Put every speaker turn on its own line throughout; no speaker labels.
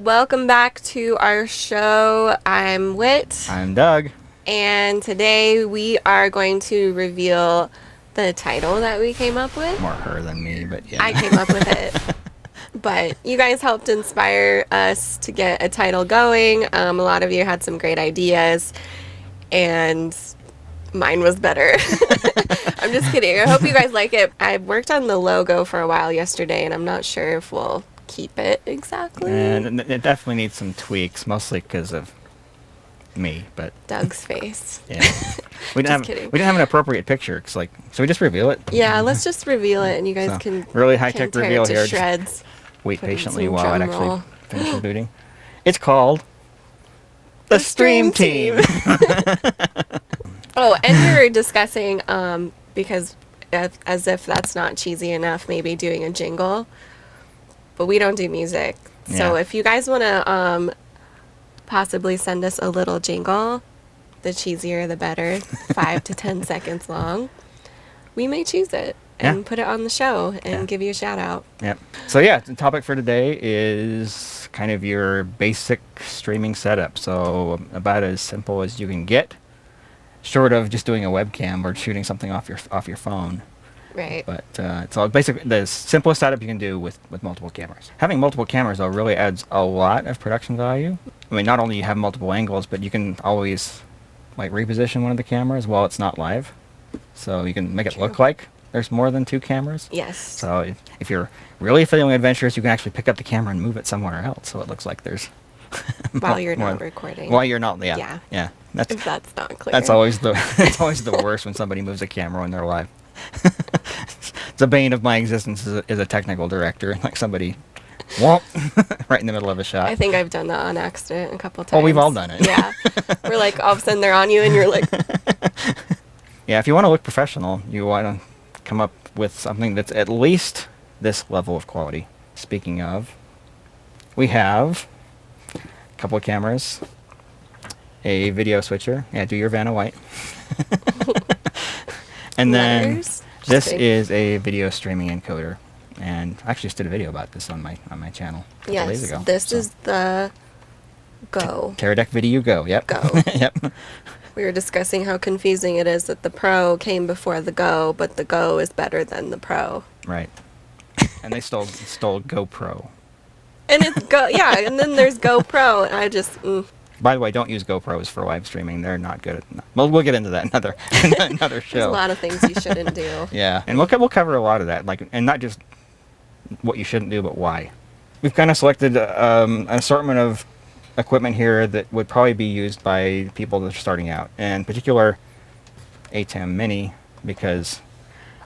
Welcome back to our show. I'm Whit.
I'm Doug.
And today we are going to reveal the title that we came up with.
More her than me, but yeah.
I came up with it. But you guys helped inspire us to get a title going. A lot of you had some great ideas, and mine was better. I'm just kidding. I hope you guys like it. I worked on the logo for a while yesterday, and I'm not sure if we'll keep it exactly.
And it definitely needs some tweaks, mostly because of me, but
Doug's face.
yeah. We didn't have an appropriate picture. It's like, so we just reveal it.
Yeah, let's just reveal it, and you guys
So,
can
really high-tech
tear
reveal
it to
here.
shreds.
Wait
Put in
patiently
some
while it
drum
actually
roll.
finishes booting. It's called the Stream Team.
Oh, and we were discussing, because as if that's not cheesy enough, maybe doing a jingle, but we don't do music. So
Yeah.
if you guys want to possibly send us a little jingle, the cheesier the better, 5 to 10 seconds long, we may choose it and
Yeah.
put it on the show and
Yeah.
give you a shout out.
Yep. So yeah, the topic for today is kind of your basic streaming setup. So about as simple as you can get, short of just doing a webcam or shooting something off your phone.
Right.
But it's all basically the simplest setup you can do with multiple cameras. Having multiple cameras though really adds a lot of production value. I mean, not only you have multiple angles, but you can always like reposition one of the cameras while it's not live. So you can make it
True.
look like there's more than two cameras.
Yes.
So if you're really feeling adventurous, you can actually pick up the camera and move it somewhere else, so it looks like there's
While you're not recording.
While you're not, yeah,
Yeah.
yeah.
If that's not clear.
That's always it's always the worst when somebody moves a camera when they're live. It's a bane of my existence as a technical director. Like somebody, whoop, right in the middle of a shot.
I think I've done that on accident a couple times.
Oh, we've all done it.
Yeah. We're like, all of a sudden they're on you and you're like,
Yeah, if you want to look professional, you want to come up with something that's at least this level of quality. Speaking of, we have a couple of cameras, a video switcher. Yeah, do your Vanna White. And then
letters.
this
Just
is a video streaming encoder. And I actually just did a video about this on my channel a couple days
Yes,
ago.
this
So,
is the Go.
Teradek VidiU Go. Yep.
Go.
Yep.
We were discussing how confusing it is that the Pro came before the Go, but the Go is better than the Pro.
Right. And they stole GoPro.
And it's Go, yeah, and then there's GoPro, and I just,
By the way, don't use GoPros for live streaming. They're not good at. Well, we'll get into that another show.
there's a lot of things you shouldn't do.
Yeah, and we'll cover a lot of that, like, and not just what you shouldn't do, but why. We've kind of selected an assortment of equipment here that would probably be used by people that are starting out, and in particular, ATEM Mini, because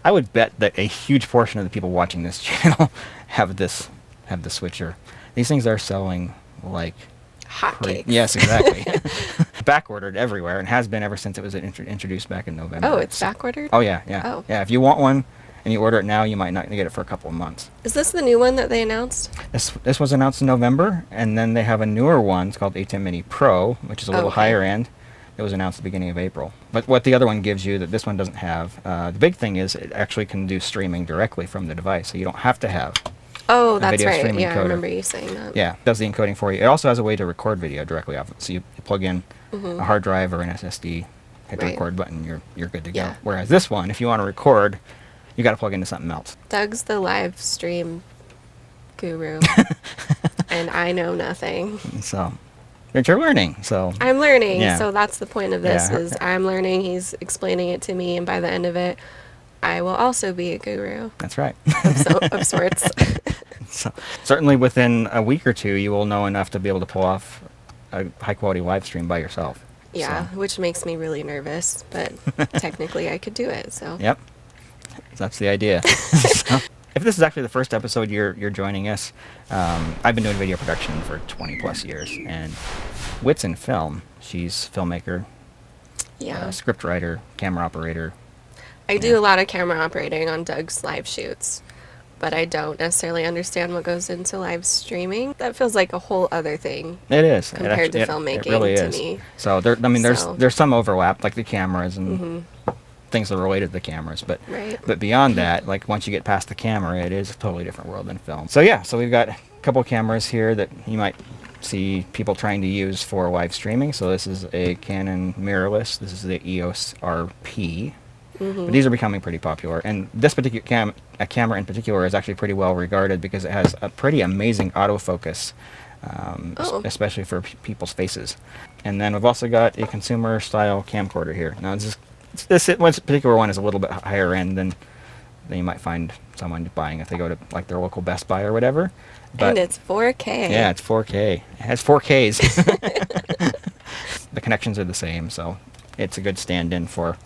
I would bet that a huge portion of the people watching this channel have the switcher. These things are selling like
Hotcakes.
Yes, exactly. Back ordered everywhere, and has been ever since it was introduced back in November.
Oh, it's back ordered?
Oh yeah, yeah.
Oh.
Yeah, if you want one and you order it now, you might not get it for a couple of months.
Is this the new one that they announced?
This was announced in November, and then they have a newer one. It's called ATEMminipro, which is a little
Okay.
higher end. It was announced at the beginning of April. But what the other one gives you that this one doesn't have, the big thing is it actually can do streaming directly from the device, so you don't have to have.
Oh, that's
video
right.
streaming
Yeah, I
encoder.
remember you saying that.
Yeah, it does the encoding for you. It also has a way to record video directly off it. So you plug in a hard drive or an SSD, hit the
Right.
record button, you're good to
Yeah.
go. Whereas this one, if you want to record, you got to plug into something else.
Doug's the live stream guru, and I know nothing.
So, but you're learning. So
I'm learning,
Yeah.
so that's the point of this,
Yeah.
is I'm learning, he's explaining it to me, and by the end of it, I will also be a guru
that's right.
of sorts.
So certainly within a week or two, you will know enough to be able to pull off a high quality live stream by yourself.
Yeah,
So,
which makes me really nervous, but technically I could do it, so.
yep. That's the idea. So, if this is actually the first episode you're joining us, I've been doing video production for 20 plus years, and Whit's in film. She's filmmaker,
Yeah.
script writer, camera operator.
I do a lot of camera operating on Doug's live shoots, but I don't necessarily understand what goes into live streaming. That feels like a whole other thing.
It is
Compared to
it
filmmaking
really
to
is.
me.
So there's
So-
there's some overlap, like the cameras and things that are related to the cameras, but
Right.
but beyond that, like once you get past the camera, it is a totally different world than film. So yeah, so we've got a couple cameras here that you might see people trying to use for live streaming. So this is a Canon mirrorless. This is the EOSRP. But these are becoming pretty popular, and this particular camera in particular is actually pretty well regarded because it has a pretty amazing autofocus, especially for people's faces. And then we've also got a consumer style camcorder here. Now this particular one is a little bit higher end than you might find someone buying if they go to like their local Best Buy or whatever. But,
and it's 4K.
Yeah, it's 4K. It has 4Ks. The connections are the same, so it's a good stand-in for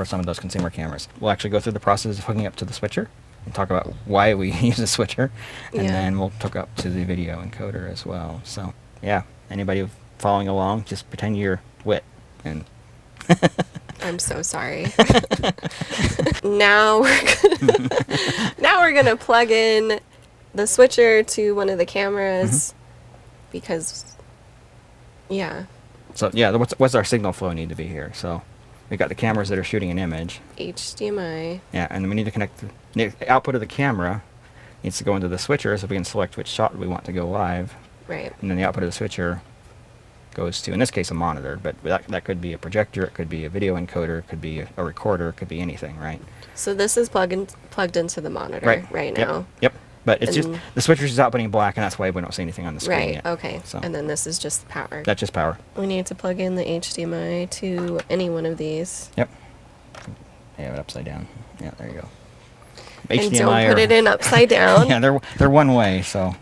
some of those consumer cameras. We'll actually go through the process of hooking up to the switcher and talk about why we use a switcher, and then we'll hook up to the video encoder as well. So yeah, anybody following along, just pretend you're Whit and
I'm so sorry. Now we're gonna plug in the switcher to one of the cameras because
So yeah, what's our signal flow need to be here? So we've got the cameras that are shooting an image.
HDMI.
Yeah, and then we need to connect the output of the camera needs to go into the switcher so we can select which shot we want to go live.
Right.
And then the output of the switcher goes to, in this case, a monitor, but that could be a projector, it could be a video encoder, it could be a recorder, it could be anything, right?
So this is plugged into the monitor right now.
Yep. But it's just, the switcher's just outputting black, and that's why we don't see anything on the screen yet.
Right, okay. So. And then this is just power.
That's just power.
We need to plug in the HDMI to any one of these.
Yep. I have it upside down. Yeah, there you go.
And HDMI don't put it in upside down.
Yeah, they're one way, so.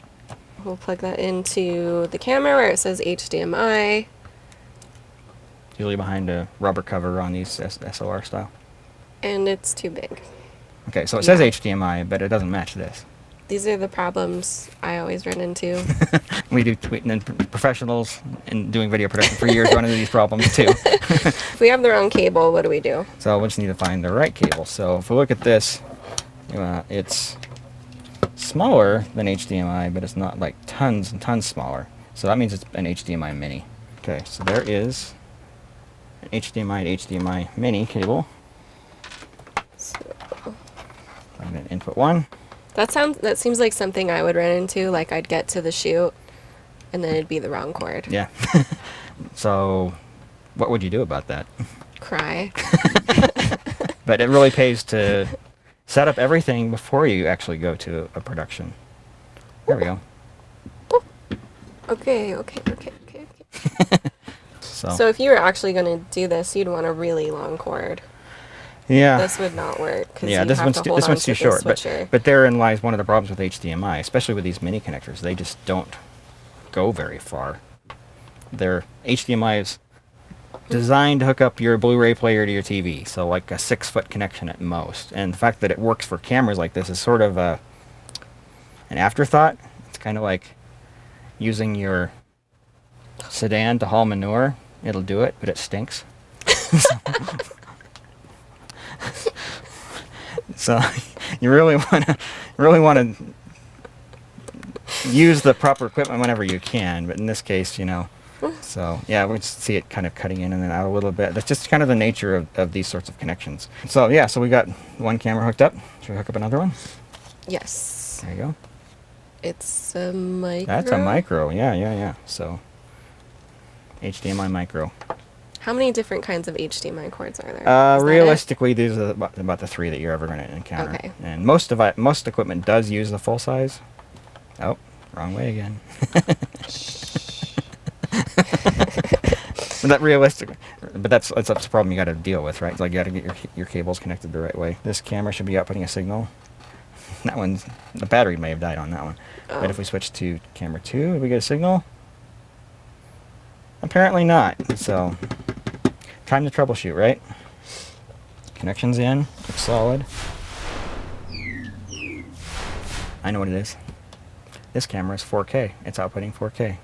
We'll plug that into the camera where it says HDMI.
Usually behind a rubber cover on these SLR style.
And it's too big.
Okay, so it says HDMI, but it doesn't match this.
These are the problems I always run into.
We do tweeting, and professionals in doing video production for years run into these problems too.
If we have the wrong cable, what do we do?
So we just need to find the right cable. So if we look at this, it's smaller than HDMI, but it's not like tons and tons smaller. So that means it's an HDMI mini. Okay, so there is an HDMI to HDMI mini cable.
So
I'm going to input one.
That seems like something I would run into. Like I'd get to the shoot, and then it'd be the wrong cord.
Yeah. So, what would you do about that?
Cry.
But it really pays to set up everything before you actually go to a production. There we go.
Okay.
So
if you were actually going to do this, you'd want a really long cord.
Yeah.
This would not work.
Yeah, this one's too short. But therein lies one of the problems with HDMI, especially with these mini connectors. They just don't go very far. Their HDMI is designed to hook up your Blu-ray player to your TV, so like a 6-foot connection at most. And the fact that it works for cameras like this is sort of an afterthought. It's kind of like using your sedan to haul manure. It'll do it, but it stinks. So you really want to use the proper equipment whenever you can, but in this case, so yeah, we just see it kind of cutting in and then out a little bit. That's just kind of the nature of these sorts of connections. So yeah, so we got one camera hooked up. Should we hook up another one?
Yes.
There you go.
It's a micro.
That's a micro. Yeah. So HDMI micro.
How many different kinds of HDMI cords are there?
Realistically, these are about the 3 that you're ever going to encounter.
Okay.
And most equipment does use the full size. Oh, wrong way again. But that's the problem you got to deal with, right? Like you got to get your cables connected the right way. This camera should be outputting a signal. The battery may have died on that one.
Oh.
But if we switch to camera 2, do we get a signal? Apparently not. So, time to troubleshoot, right? Connections in. Looks solid. I know what it is. This camera is 4K. It's outputting 4K.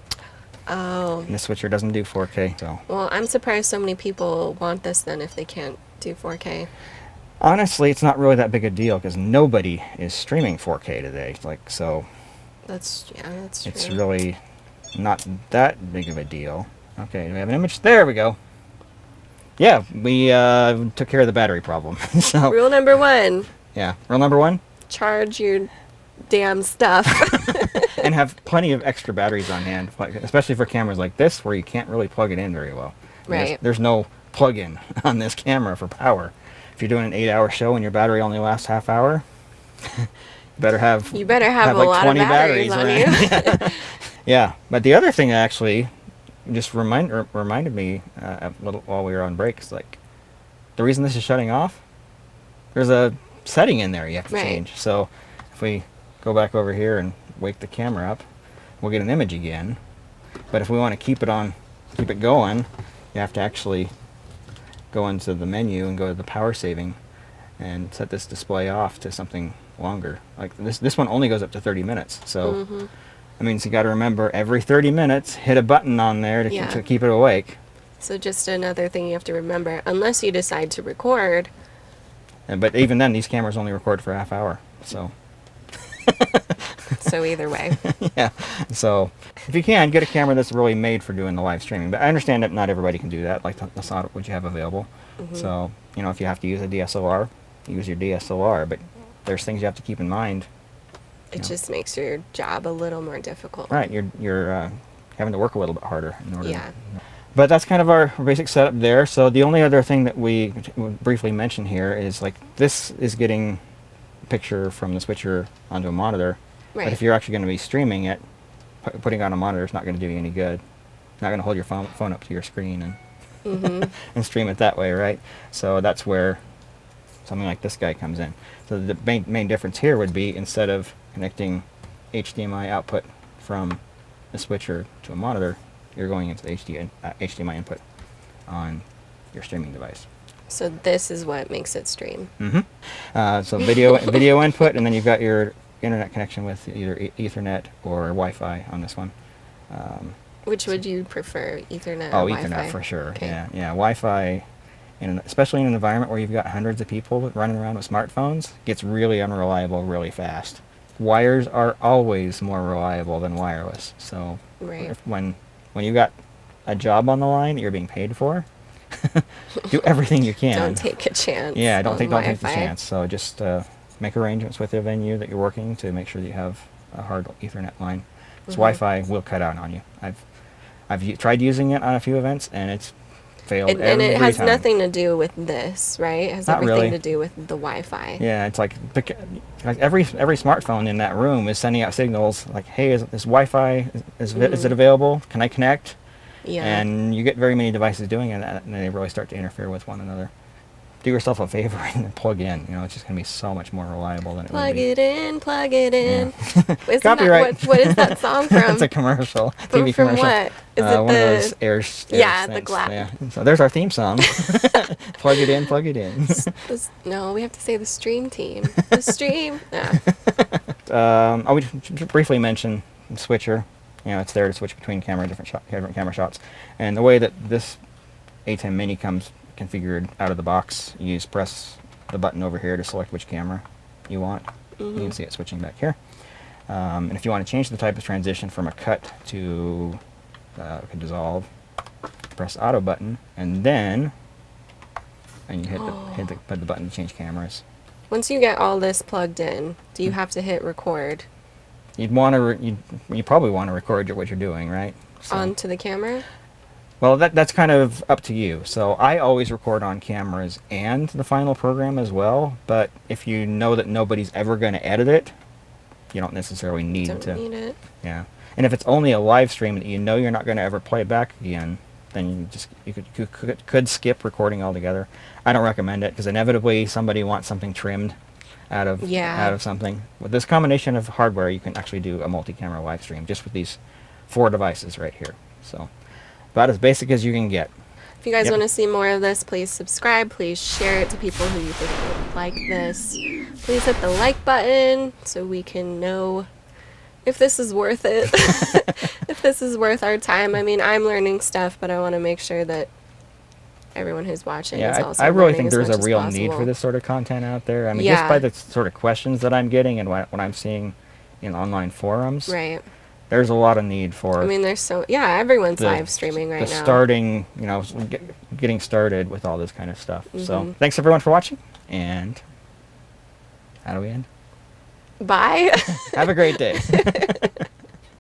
Oh.
And this switcher doesn't do 4K, so.
Well, I'm surprised so many people want this then if they can't do 4K.
Honestly, it's not really that big a deal because nobody is streaming 4K today. So.
That's true.
It's really not that big of a deal. Okay, do we have an image? There we go. Yeah, we took care of the battery problem. So
rule number 1.
Yeah, rule number 1?
Charge your damn stuff.
and have plenty of extra batteries on hand, especially for cameras like this where you can't really plug it in very well.
Right.
There's no plug-in on this camera for power. If you're doing an 8-hour show and your battery only lasts half hour, you better have
You better have a
like
lot
20
of batteries on you.
yeah. Yeah, but the other thing that actually just reminded me a little while we were on break is like the reason this is shutting off. There's a setting in there you have to
Right.
change. So if we go back over here and wake the camera up, we'll get an image again. But if we want to keep it going, you have to actually go into the menu and go to the power saving and set this display off to something longer. Like this one only goes up to 30 minutes. So that means you got to remember every 30 minutes, hit a button on there to keep it awake.
So just another thing you have to remember, unless you decide to record.
But even then, these cameras only record for a half hour. So.
So either way.
Yeah. So if you can, get a camera that's really made for doing the live streaming. But I understand that not everybody can do that. Like that's not what you have available. So, if you have to use a DSLR, use your DSLR. But there's things you have to keep in mind.
It just makes your job a little more difficult.
Right. You're having to work a little bit harder in order.
Yeah.
But that's kind of our basic setup there. So the only other thing that we briefly mention here is like this is getting a picture from the switcher onto a monitor.
Right.
But if you're actually going to be streaming it, putting it on a monitor is not going to do you any good. Not going to hold your phone up to your screen and and stream it that way, right? So that's where something like this guy comes in. So the main difference here would be instead of connecting HDMI output from the switcher to a monitor, you're going into the HDMI input on your streaming device.
So this is what makes it stream.
So video input, and then you've got your internet connection with either Ethernet or Wi-Fi on this one.
Which would you prefer, Ethernet
Oh,
or
Ethernet
Wi-Fi?
for sure.
Okay.
Yeah. Wi-Fi, especially in an environment where you've got hundreds of people running around with smartphones, gets really unreliable really fast. Wires are always more reliable than wireless. So
Right.
when you've got a job on the line that you're being paid for, do everything you can.
Don't take a chance.
Yeah, don't take the
Wi-Fi.
chance. So just make arrangements with the venue that you're working to make sure that you have a hard Ethernet line. Because Wi-Fi will cut out on you. I've tried using it on a few events and it's failed every time.
And it has nothing to do with this, right? It has
Not
everything
really.
to do with the Wi-Fi.
Yeah, it's like every smartphone in that room is sending out signals like, hey, is Wi-Fi, is it available? Can I connect?
Yeah.
And you get very many devices doing it, and they really start to interfere with one another. Do yourself a favor and plug in. It's just going to be so much more reliable than it would
Plug
be.
it in, plug it in. Isn't
Copyright.
That, what is that song from?
It's a commercial,
From
TV commercial.
what? Is it
one of those air
Yeah, the
things.
glass.
Yeah. So there's our theme song. Plug it in, plug it in.
No, we have to say the stream team. The stream. Yeah.
I would briefly mention the switcher. It's there to switch between different camera shots. And the way that this ATEM Mini comes configured out of the box, you just press the button over here to select which camera you want. You can see it switching back here. And if you want to change the type of transition from a cut to a dissolve, press the auto button, and then you hit the button to change cameras.
Once you get all this plugged in, do you have to hit record
You'd want to you probably want to record what you're doing, right? So,
onto the camera?
well, that's kind of up to you. So I always record on cameras and the final program as well. But if you know that nobody's ever going to edit it, you don't necessarily need
Don't
to.
need it.
Yeah. And if it's only a live stream that you're not going to ever play back again, then you could skip recording altogether. I don't recommend it because inevitably somebody wants something trimmed out of something. With this combination of hardware, you can actually do a multi-camera live stream just with these 4 devices right here. So about as basic as you can get.
If you guys want to see more of this, please subscribe. Please share it to people who you think would like this. Please hit the like button so we can know if this is worth it. If this is worth our time. I mean, I'm learning stuff, but I want to make sure that everyone who's watching is also
I really
learning
think
as
there's
much
a
as
real need
possible.
for this sort of content out there. I mean,
Yeah.
just by the sort of questions that I'm getting and what I'm seeing in online forums,
Right.
there's a lot of need for
I mean, everyone's
the-
live streaming right
the
now.
starting, getting started with all this kind of stuff.
Mm-hmm.
So thanks everyone for watching, and how do we end?
Bye.
Have a great day.